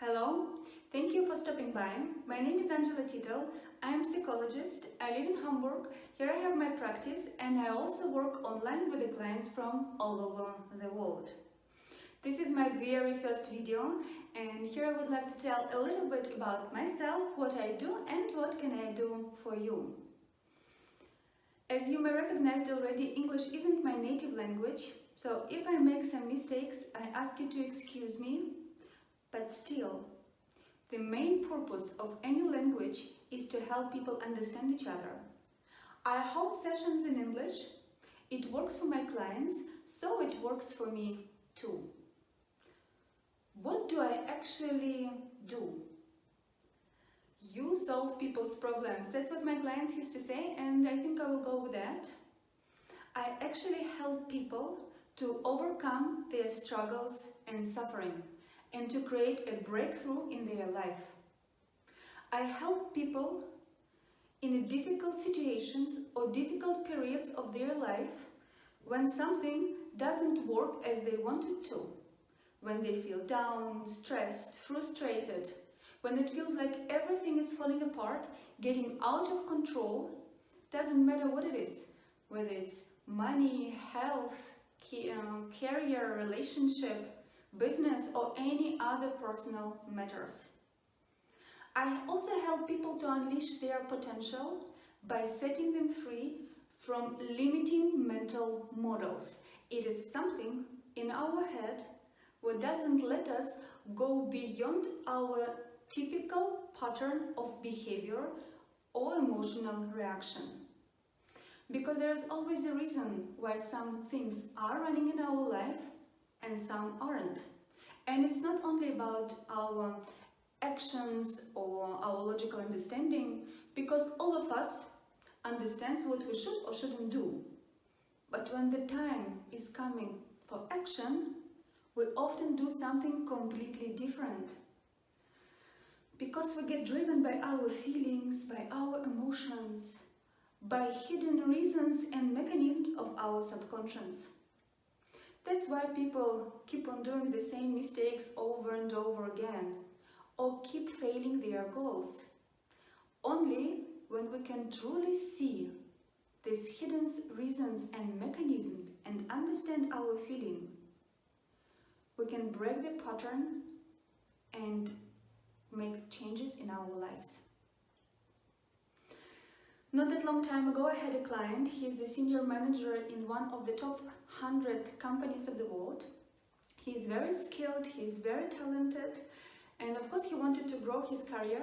Hello, thank you for stopping by. My name is Angela Titel. I am a psychologist. I live in Hamburg. Here I have my practice and I also work online with the clients from all over the world. This is my very first video and here I would like to tell a little bit about myself, what I do and what can I do for you. As you may recognize already, English isn't my native language, so if I make some mistakes, I ask you to excuse me. But still, the main purpose of any language is to help people understand each other. I hold sessions in English. It works for my clients, so it works for me too. What do I actually do? You solve people's problems. That's what my clients used to say, and I think I will go with that. I actually help people to overcome their struggles and suffering, and to create a breakthrough in their life. I help people in difficult situations or difficult periods of their life when something doesn't work as they wanted to, when they feel down, stressed, frustrated, when it feels like everything is falling apart, getting out of control. Doesn't matter what it is, whether it's money, health, career, relationship, business or any other personal matters. I also help people to unleash their potential by setting them free from limiting mental models. It is something in our head what doesn't let us go beyond our typical pattern of behavior or emotional reaction. Because there is always a reason why some things are running in our life and some aren't. And it's not only about our actions or our logical understanding, because all of us understands what we should or shouldn't do. But when the time is coming for action, we often do something completely different. Because we get driven by our feelings, by our emotions, by hidden reasons and mechanisms of our subconscious. That's why people keep on doing the same mistakes over and over again, or keep failing their goals. Only when we can truly see these hidden reasons and mechanisms and understand our feeling, we can break the pattern and make changes in our lives. Not that long time ago, I had a client. He's a senior manager in one of the top 100 companies of the world. He's very skilled, he's very talented, and of course he wanted to grow his career.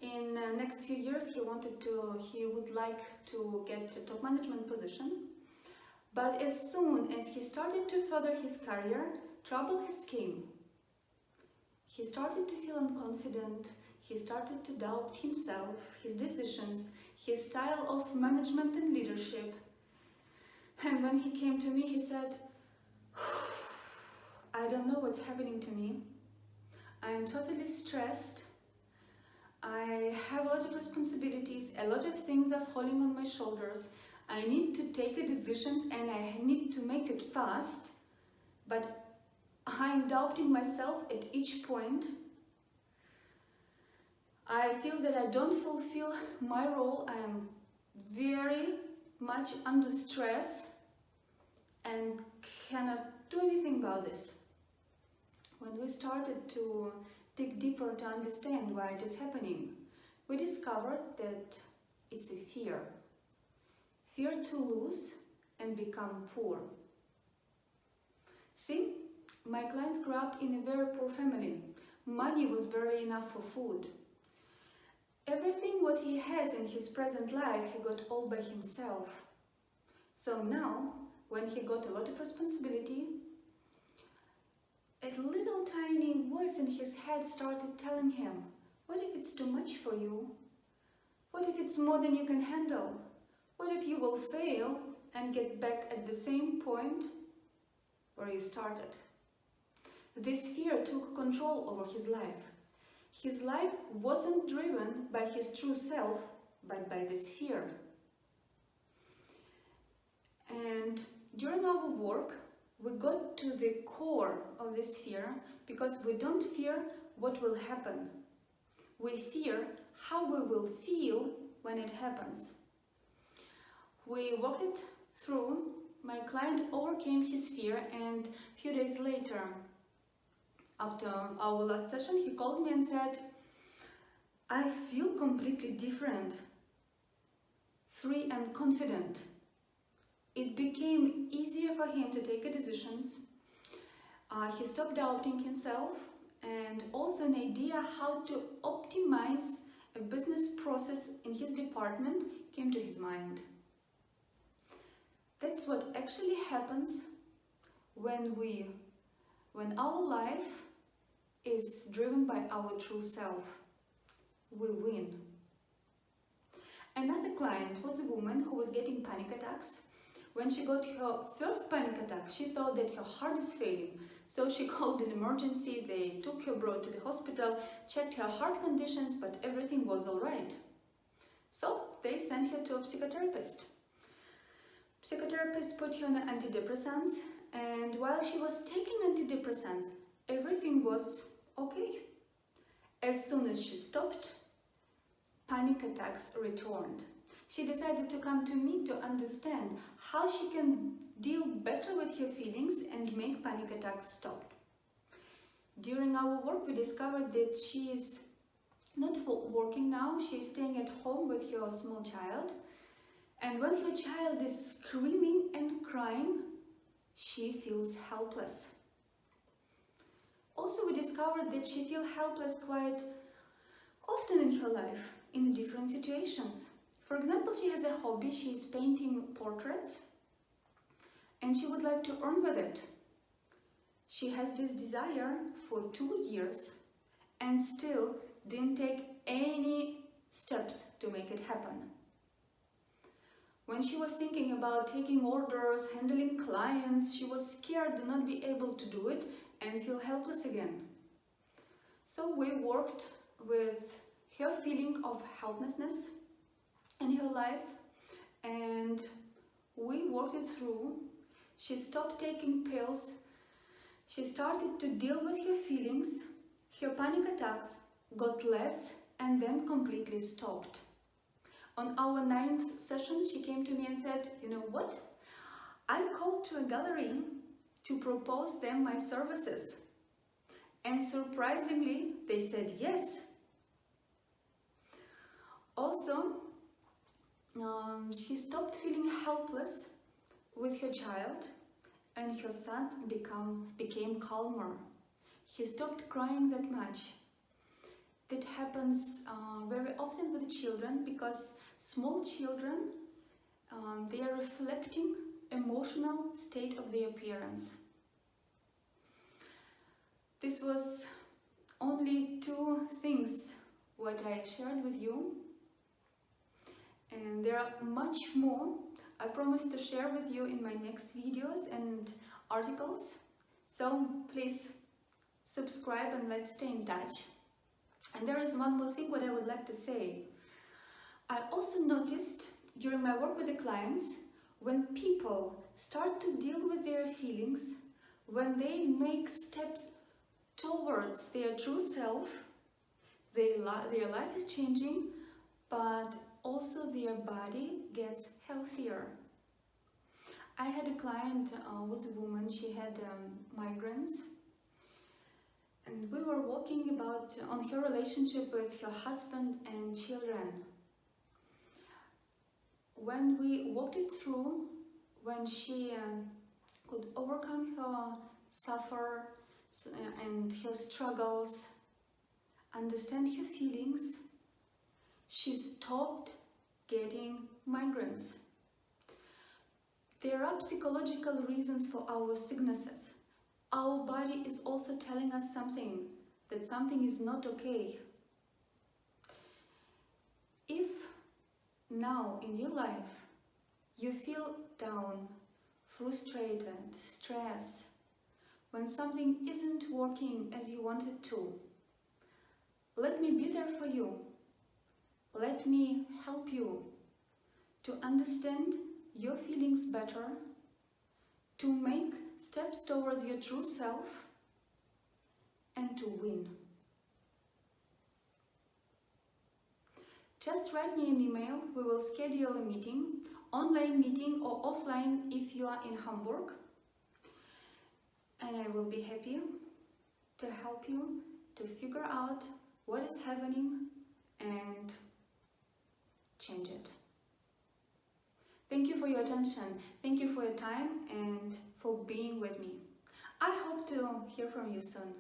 In the next few years he would like to get a top management position. But as soon as he started to further his career, trouble has came. He started to feel unconfident, he started to doubt himself, his decisions, his style of management and leadership. And when he came to me, he said, I don't know what's happening to me. I'm totally stressed. I have a lot of responsibilities, a lot of things are falling on my shoulders. I need to take a decision and I need to make it fast, but I'm doubting myself at each point. I feel that I don't fulfill my role. I am very much under stress and cannot do anything about this. When we started to dig deeper to understand why it is happening, we discovered that it's a fear. Fear to lose and become poor. See, my clients grew up in a very poor family. Money was barely enough for food. Everything what he has in his present life, he got all by himself. So now, when he got a lot of responsibility, a little tiny voice in his head started telling him, what if it's too much for you? What if it's more than you can handle? What if you will fail and get back at the same point where you started? This fear took control over his life. His life wasn't driven by his true self, but by this fear. And during our work, we got to the core of this fear, because we don't fear what will happen. We fear how we will feel when it happens. We walked it through. My client overcame his fear, and a few days later, after our last session, he called me and said, I feel completely different, free and confident. It became easier for him to take decisions. He stopped doubting himself, and also an idea how to optimize a business process in his department came to his mind. That's what actually happens when our life is driven by our true self. We win. Another client was a woman who was getting panic attacks. When she got her first panic attack, she thought that her heart is failing. So she called an emergency, they took her, brought to the hospital, checked her heart conditions, but everything was all right. So they sent her to a psychotherapist. Psychotherapist put her on antidepressants, and while she was taking antidepressants, everything was okay. As soon as she stopped, panic attacks returned. She decided to come to me to understand how she can deal better with her feelings and make panic attacks stop. During our work, we discovered that she is not working now, she is staying at home with her small child. And when her child is screaming and crying, she feels helpless. Also, we discovered that she feels helpless quite often in her life, in different situations. For example, she has a hobby, she is painting portraits, and she would like to earn with it. She has this desire for 2 years and still didn't take any steps to make it happen. When she was thinking about taking orders, handling clients, she was scared to not be able to do it and feel helpless again. So we worked with her feeling of helplessness in her life, and we worked it through. She stopped taking pills. She started to deal with her feelings. Her panic attacks got less and then completely stopped. On our 9th session, she came to me and said, you know what? I called to a gallery to propose them my services. And surprisingly, they said yes. Also, she stopped feeling helpless with her child, and her son became calmer. He stopped crying that much. That happens very often with children, because small children, they are reflecting emotional state of their parents. This was only 2 things what I shared with you, and there are much more I promise to share with you in my next videos and articles. So please subscribe and let's stay in touch. And there is one more thing what I would like to say. I also noticed during my work with the clients, when people start to deal with their feelings, when they make steps towards their true self, their life is changing, but also their body gets healthier. I had a client was a woman, she had migraines, and we were walking about on her relationship with her husband and children. When we walked it through, when she could overcome her suffer and her struggles, understand her feelings, she stopped getting migraines. There are psychological reasons for our sicknesses. Our body is also telling us something, that something is not okay. If now in your life you feel down, frustrated, stressed, when something isn't working as you want it to, let me be there for you. Let me help you to understand your feelings better, to make steps towards your true self, and to win. Just write me an email, we will schedule a meeting, online meeting or offline if you are in Hamburg, and I will be happy to help you to figure out what is happening and change it. Thank you for your attention, thank you for your time and for being with me. I hope to hear from you soon.